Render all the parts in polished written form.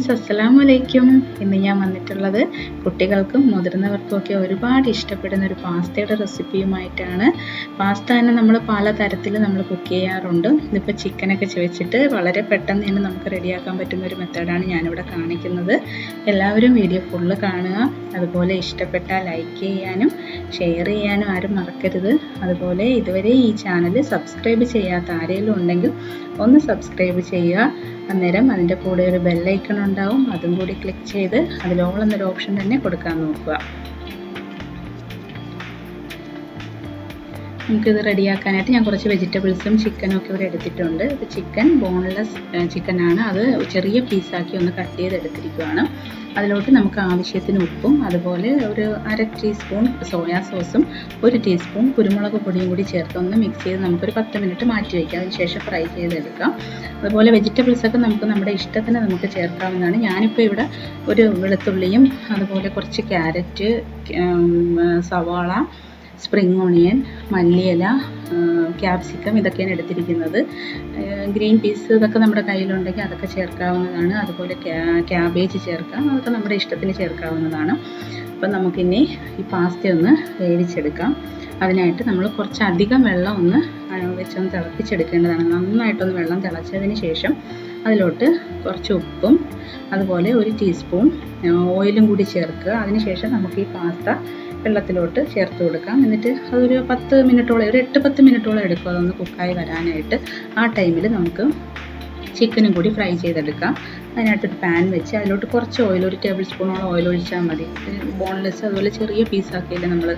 Friends, അസ്സലാമു അലൈക്കും. ഇന്ന് ഞാൻ വന്നിട്ടുള്ളത് കുട്ടികൾക്കും മുതിർന്നവർക്കും ഒക്കെ ഒരുപാട് ഇഷ്ടപ്പെടുന്ന ഒരു പാസ്തയുടെ റെസിപ്പിയുമായിട്ടാണ്. പാസ്ത തന്നെ നമ്മൾ പലതരത്തിൽ നമ്മൾ കുക്ക് ചെയ്യാറുണ്ട്. ഇതിപ്പോൾ ചിക്കനൊക്കെ വെച്ചിട്ട് വളരെ പെട്ടെന്ന് തന്നെ നമുക്ക് റെഡിയാക്കാൻ പറ്റുന്ന ഒരു മെത്തേഡാണ് ഞാനിവിടെ കാണിക്കുന്നത്. എല്ലാവരും വീഡിയോ ഫുള്ള് കാണുക. അതുപോലെ ഇഷ്ടപ്പെട്ടാൽ ലൈക്ക് ചെയ്യാനും ഷെയർ ചെയ്യാനും ആരും മറക്കരുത്. അതുപോലെ ഇതുവരെ ഈ ചാനൽ സബ്സ്ക്രൈബ് ചെയ്യാത്ത ആരെങ്കിലും ഉണ്ടെങ്കിൽ ഒന്ന് സബ്സ്ക്രൈബ് ചെയ്യുക. അന്നേരം അതിൻ്റെ കൂടെ ഒരു ബെല്ലൈക്കൺ ഉണ്ടാവും, അതും കൂടി ക്ലിക്ക് ചെയ്ത് അതിൽ ഓൾ എന്നൊരു ഓപ്ഷൻ തന്നെ കൊടുക്കാൻ നോക്കുക. നമുക്കിത് റെഡിയാക്കാനായിട്ട് ഞാൻ കുറച്ച് വെജിറ്റബിൾസും ചിക്കനും ഒക്കെ ഇവിടെ എടുത്തിട്ടുണ്ട്. ഇത് ചിക്കൻ ബോൺലെസ് ചിക്കനാണ്. അത് ചെറിയ പീസാക്കി ഒന്ന് കട്ട് ചെയ്തെടുത്തിരിക്കുകയാണ്. അതിലോട്ട് നമുക്ക് ആവശ്യത്തിന് ഉപ്പും അതുപോലെ ഒരു 1/2 ടീസ്പൂൺ സോയാ സോസും 1 ടീസ്പൂൺ കുരുമുളക് പൊടിയും കൂടി ചേർത്ത് ഒന്ന് മിക്സ് ചെയ്ത് നമുക്കൊരു 10 മിനിറ്റ് മാറ്റി വയ്ക്കാം. അതിനുശേഷം ഫ്രൈ ചെയ്തെടുക്കാം. അതുപോലെ വെജിറ്റബിൾസൊക്കെ നമുക്ക് നമ്മുടെ ഇഷ്ടത്തിന് നമുക്ക് ചേർക്കാവുന്നതാണ്. ഞാനിപ്പോൾ ഇവിടെ ഒരു വെളുത്തുള്ളിയും അതുപോലെ കുറച്ച് ക്യാരറ്റ്, സവാള, സ്പ്രിംഗ് ഓണിയൻ, മല്ലിയില, ക്യാപ്സിക്കം ഇതൊക്കെയാണ് എടുത്തിരിക്കുന്നത്. ഗ്രീൻ പീസ് ഇതൊക്കെ നമ്മുടെ കയ്യിലുണ്ടെങ്കിൽ അതൊക്കെ ചേർക്കാവുന്നതാണ്. അതുപോലെ ക്യാബേജ് ചേർക്കാം, അതൊക്കെ നമ്മുടെ ഇഷ്ടത്തിന് ചേർക്കാവുന്നതാണ്. അപ്പം നമുക്കിനി ഈ പാസ്ത ഒന്ന് വേവിച്ചെടുക്കാം. അതിനായിട്ട് നമ്മൾ കുറച്ചധികം വെള്ളം ഒന്ന് വെച്ചൊന്ന് തിളപ്പിച്ചെടുക്കേണ്ടതാണ്. നന്നായിട്ടൊന്ന് വെള്ളം തിളച്ചതിന് ശേഷം അതിലോട്ട് കുറച്ച് ഉപ്പും അതുപോലെ 1 ടീസ്പൂൺ ഓയിലും കൂടി ചേർക്കുക. അതിനുശേഷം നമുക്ക് ഈ പാസ്ത വെള്ളത്തിലോട്ട് ചേർത്ത് കൊടുക്കാം. എന്നിട്ട് അതൊരു 10 മിനിറ്റോളം, ഒരു 8-10 മിനിറ്റോളം എടുക്കും അതൊന്ന് കുക്കായി വരാനായിട്ട്. ആ ടൈമിൽ നമുക്ക് ചിക്കനും കൂടി ഫ്രൈ ചെയ്തെടുക്കാം. അതിനായിട്ടൊരു പാൻ വെച്ച് അതിലോട്ട് കുറച്ച് ഓയിൽ, 1 ടേബിൾ സ്പൂണോളം ഓയിൽ ഒഴിച്ചാൽ മതി. ബോൺലെസ് അതുപോലെ ചെറിയ പീസാക്കിയില്ല നമ്മൾ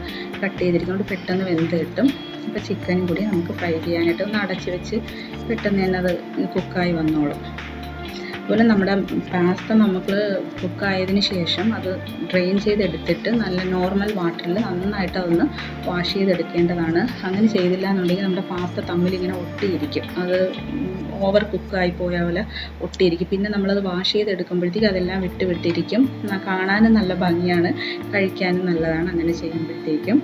കട്ട് ചെയ്തിരിക്കുന്നത്, പെട്ടെന്ന് വെന്ത് കിട്ടും. അപ്പോൾ ചിക്കനും കൂടി നമുക്ക് ഫ്രൈ ചെയ്യാനായിട്ട് ഒന്ന് അടച്ച് വെച്ച് പെട്ടെന്ന് തന്നെ അത് കുക്കായി വന്നോളും. അതുപോലെ നമ്മുടെ പാസ്ത നമുക്ക് കുക്കായതിന് ശേഷം അത് ഡ്രെയിൻ ചെയ്തെടുത്തിട്ട് നല്ല നോർമൽ വാട്ടറിൽ നന്നായിട്ട് അതൊന്ന് വാഷ് ചെയ്തെടുക്കേണ്ടതാണ്. അങ്ങനെ ചെയ്തില്ല എന്നുണ്ടെങ്കിൽ നമ്മുടെ പാസ്ത തമ്മിൽ ഇങ്ങനെ ഒട്ടിയിരിക്കും. അത് ഓവർ കുക്കായി പോയ പോലെ ഒട്ടിയിരിക്കും. പിന്നെ നമ്മളത് വാഷ് ചെയ്തെടുക്കുമ്പോഴത്തേക്ക് അതെല്ലാം വിട്ടിരിക്കും. കാണാനും നല്ല ഭംഗിയാണ്, കഴിക്കാനും നല്ലതാണ് അങ്ങനെ ചെയ്യുമ്പോഴത്തേക്കും.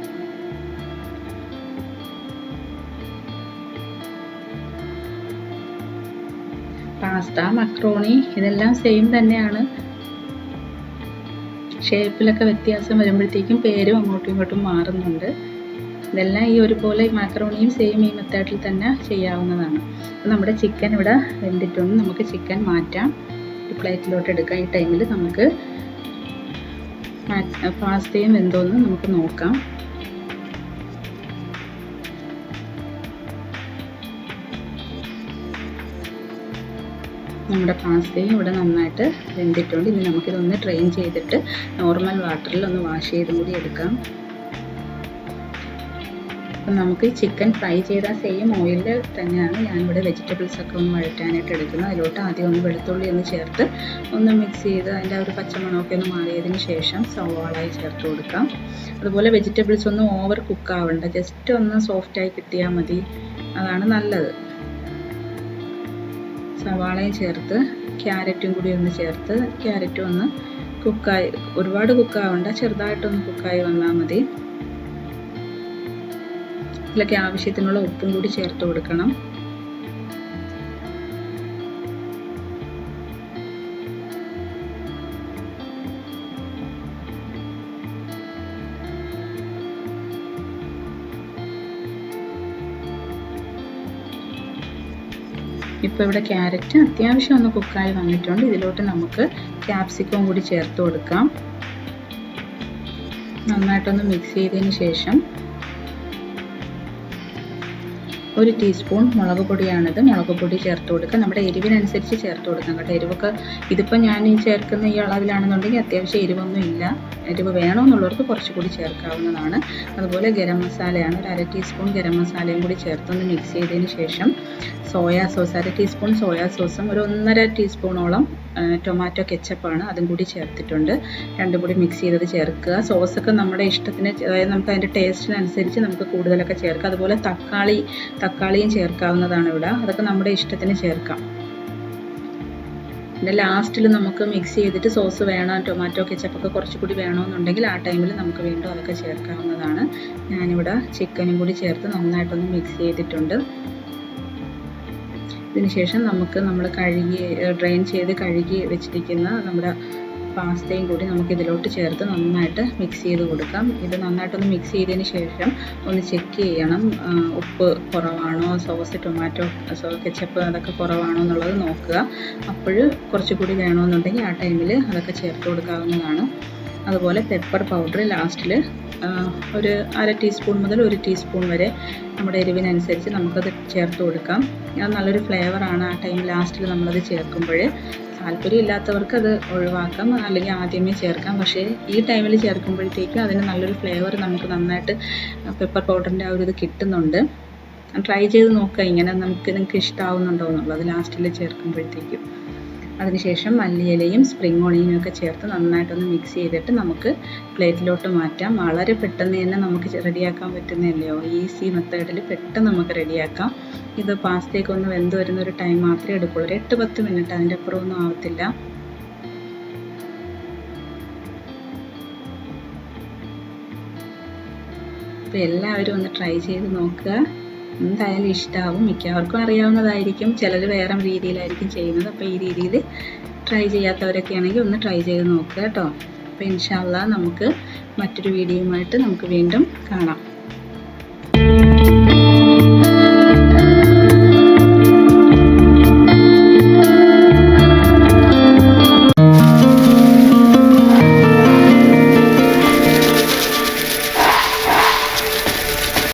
പാസ്ത, മക്രോണി ഇതെല്ലാം സെയിം തന്നെയാണ്. ഷേപ്പിലൊക്കെ വ്യത്യാസം വരുമ്പോഴത്തേക്കും പേരും അങ്ങോട്ടും ഇങ്ങോട്ടും മാറുന്നുണ്ട്. ഇതെല്ലാം ഈ ഒരുപോലെ മക്രോണിയും സെയിം ഈ മെത്തേഡിൽ തന്നെ ചെയ്യാവുന്നതാണ്. നമ്മുടെ ചിക്കൻ ഇവിടെ വെന്തിട്ടുണ്ട്. നമുക്ക് ചിക്കൻ മാറ്റാം, ഒരു പ്ലേറ്റിലോട്ട് എടുക്കാം. ഈ ടൈമിൽ നമുക്ക് പാസ്തയും വെന്തോന്ന് നമുക്ക് നോക്കാം. നമ്മുടെ പാസ്തയും ഇവിടെ നന്നായിട്ട് വെന്തിട്ടുണ്ട്. ഇനി നമുക്കിതൊന്ന് ഡ്രെയിൻ ചെയ്തിട്ട് നോർമൽ വാട്ടറിൽ ഒന്ന് വാഷ് ചെയ്തും കൂടി എടുക്കാം. അപ്പം നമുക്ക് ചിക്കൻ ഫ്രൈ ചെയ്ത സെയിം ഓയിലിൽ തന്നെയാണ് ഞാനിവിടെ വെജിറ്റബിൾസൊക്കെ ഒന്ന് വഴറ്റാനായിട്ട് എടുക്കുന്നത്. അതിലോട്ട് ആദ്യം ഒന്ന് വെളുത്തുള്ളി ഒന്ന് ചേർത്ത് ഒന്ന് മിക്സ് ചെയ്ത് അതിൻ്റെ ഒരു പച്ചമണമൊക്കെ ഒന്ന് മാറിയതിന് ശേഷം സവാളായി ചേർത്ത് കൊടുക്കാം. അതുപോലെ വെജിറ്റബിൾസ് ഒന്നും ഓവർ കുക്ക് ആവണ്ട, ജസ്റ്റ് ഒന്ന് സോഫ്റ്റായി കിട്ടിയാൽ മതി, അതാണ് നല്ലത്. സവാളയും ചേർത്ത് ക്യാരറ്റും കൂടി ഒന്ന് ചേർത്ത് ക്യാരറ്റും ഒന്ന് കുക്കായി, ഒരുപാട് കുക്കാവണ്ട, ചെറുതായിട്ടൊന്ന് കുക്കായി വന്നാൽ മതി. ഇതിലൊക്കെ ആവശ്യത്തിനുള്ള ഉപ്പും കൂടി ചേർത്ത് കൊടുക്കണം. ഇപ്പോൾ ഇവിടെ ക്യാരറ്റ് അത്യാവശ്യം ഒന്ന് കുക്കായി വന്നിട്ടുണ്ട്. ഇതിലോട്ട് നമുക്ക് ക്യാപ്സിക്കം കൂടി ചേർത്ത് കൊടുക്കാം. നന്നായിട്ടൊന്ന് മിക്സ് ചെയ്തതിന് ശേഷം 1 ടീസ്പൂൺ മുളക് പൊടിയാണിത്, മുളക് പൊടി ചേർത്ത് കൊടുക്കുക. നമ്മുടെ എരിവിനനുസരിച്ച് ചേർത്ത് കൊടുക്കാം കേട്ടോ. എരിവൊക്കെ ഇതിപ്പോൾ ഞാൻ ഈ ചേർക്കുന്ന ഈ അളവിലാണെന്നുണ്ടെങ്കിൽ അത്യാവശ്യം എരിവൊന്നും ഇല്ല. എരിവ് വേണമെന്നുള്ളവർക്ക് കുറച്ചുകൂടി ചേർക്കാവുന്നതാണ്. അതുപോലെ ഗരം മസാലയാണ്, ഒരു 1/2 ടീസ്പൂൺ ഗരം മസാലയും കൂടി ചേർത്തൊന്ന് മിക്സ് ചെയ്തതിന് ശേഷം സോയാ സോസ് 1/2 ടീസ്പൂൺ സോയാ സോസും ഒരു 1.5 ടീസ്പൂണോളം ടൊമാറ്റോ കെച്ചപ്പാണ്, അതും കൂടി ചേർത്തിട്ടുണ്ട്. രണ്ടും കൂടി മിക്സ് ചെയ്തത് ചേർക്കുക. സോസൊക്കെ നമ്മുടെ ഇഷ്ടത്തിന്, അതായത് നമുക്ക് അതിൻ്റെ ടേസ്റ്റിനനുസരിച്ച് നമുക്ക് കൂടുതലൊക്കെ ചേർക്കാം. അതുപോലെ തക്കാളിയും ചേർക്കാവുന്നതാണ് ഇവിടെ, അതൊക്കെ നമ്മുടെ ഇഷ്ടത്തിന് ചേർക്കാം. പിന്നെ ലാസ്റ്റിൽ നമുക്ക് മിക്സ് ചെയ്തിട്ട് സോസ് വേണം, ടൊമാറ്റോ കെച്ചപ്പൊക്കെ കുറച്ചുകൂടി വേണമെന്നുണ്ടെങ്കിൽ ആ ടൈമിൽ നമുക്ക് വീണ്ടും അതൊക്കെ ചേർക്കാവുന്നതാണ്. ഞാനിവിടെ ചിക്കനും കൂടി ചേർത്ത് നന്നായിട്ടൊന്ന് മിക്സ് ചെയ്തിട്ടുണ്ട്. ഇതിന് ശേഷം നമുക്ക് നമ്മൾ ഡ്രെയിൻ ചെയ്ത് കഴുകി വെച്ചിരിക്കുന്ന നമ്മുടെ പാസ്തയും കൂടി നമുക്ക് ഇതിലോട്ട് ചേർത്ത് നന്നായിട്ട് മിക്സ് ചെയ്ത് കൊടുക്കാം. ഇത് നന്നായിട്ടൊന്ന് മിക്സ് ചെയ്തതിന് ശേഷം ഒന്ന് ചെക്ക് ചെയ്യണം, ഉപ്പ് കുറവാണോ, സോസ് ടൊമാറ്റോ കെച്ചപ്പ് അതൊക്കെ കുറവാണോ എന്നുള്ളത് നോക്കുക. അപ്പോൾ കുറച്ചുകൂടി വേണമെന്നുണ്ടെങ്കിൽ ആ ടൈമിൽ അതൊക്കെ ചേർത്ത് കൊടുക്കാവുന്നതാണ്. അതുപോലെ പെപ്പർ പൗഡർ ലാസ്റ്റിൽ ഒരു 1/2 ടീസ്പൂൺ മുതൽ 1 ടീസ്പൂൺ വരെ നമ്മുടെ എരിവിനനുസരിച്ച് നമുക്കത് ചേർത്ത് കൊടുക്കാം. അത് നല്ലൊരു ഫ്ലേവറാണ് ആ ടൈം ലാസ്റ്റിൽ നമ്മളത് ചേർക്കുമ്പോൾ. താല്പര്യം ഇല്ലാത്തവർക്ക് അത് ഒഴിവാക്കാം, അല്ലെങ്കിൽ ആദ്യമേ ചേർക്കാം. പക്ഷേ ഈ ടൈമിൽ ചേർക്കുമ്പോഴത്തേക്കും അതിന് നല്ലൊരു ഫ്ലേവർ നമുക്ക് നന്നായിട്ട് പെപ്പർ പൗഡറിൻ്റെ ആ ഒരു ഇത് കിട്ടുന്നുണ്ട്. ട്രൈ ചെയ്ത് നോക്കുക ഇങ്ങനെ നിങ്ങൾക്ക് ഇഷ്ടമാവുന്നുണ്ടോ എന്നുള്ളത് ലാസ്റ്റിൽ ചേർക്കുമ്പോഴത്തേക്കും. അതിനുശേഷം മല്ലിയിലയും സ്പ്രിംഗ് ഓണിയനും ഒക്കെ ചേർത്ത് നന്നായിട്ടൊന്ന് മിക്സ് ചെയ്തിട്ട് നമുക്ക് പ്ലേറ്റിലോട്ട് മാറ്റാം. വളരെ പെട്ടെന്ന് തന്നെ നമുക്ക് റെഡിയാക്കാൻ പറ്റുന്നതല്ലയോ, ഈസി മെത്തേഡിൽ പെട്ടെന്ന് നമുക്ക് റെഡിയാക്കാം. ഇത് പാസ്തയൊക്കെ ഒന്ന് വെന്ത് വരുന്ന ഒരു ടൈം മാത്രമേ എടുക്കുള്ളൂ, ഒരു 8-10 മിനിറ്റ്, അതിൻ്റെ അപ്പുറമൊന്നും ആവത്തില്ല. അപ്പോൾ എല്ലാവരും ഒന്ന് ട്രൈ ചെയ്ത് നോക്കുക, എന്തായാലും ഇഷ്ടമാവും. മിക്കവർക്കും അറിയാവുന്നതായിരിക്കും, ചിലർ വേറെ രീതിയിലായിരിക്കും ചെയ്യുന്നത്. അപ്പോൾ ഈ രീതിയിൽ ട്രൈ ചെയ്യാത്തവരൊക്കെ ആണെങ്കിൽ ഒന്ന് ട്രൈ ചെയ്ത് നോക്കുക കേട്ടോ. അപ്പോൾ ഇൻഷാ അല്ലാഹ് നമുക്ക് മറ്റൊരു വീഡിയോയുമായിട്ട് നമുക്ക് വീണ്ടും കാണാം.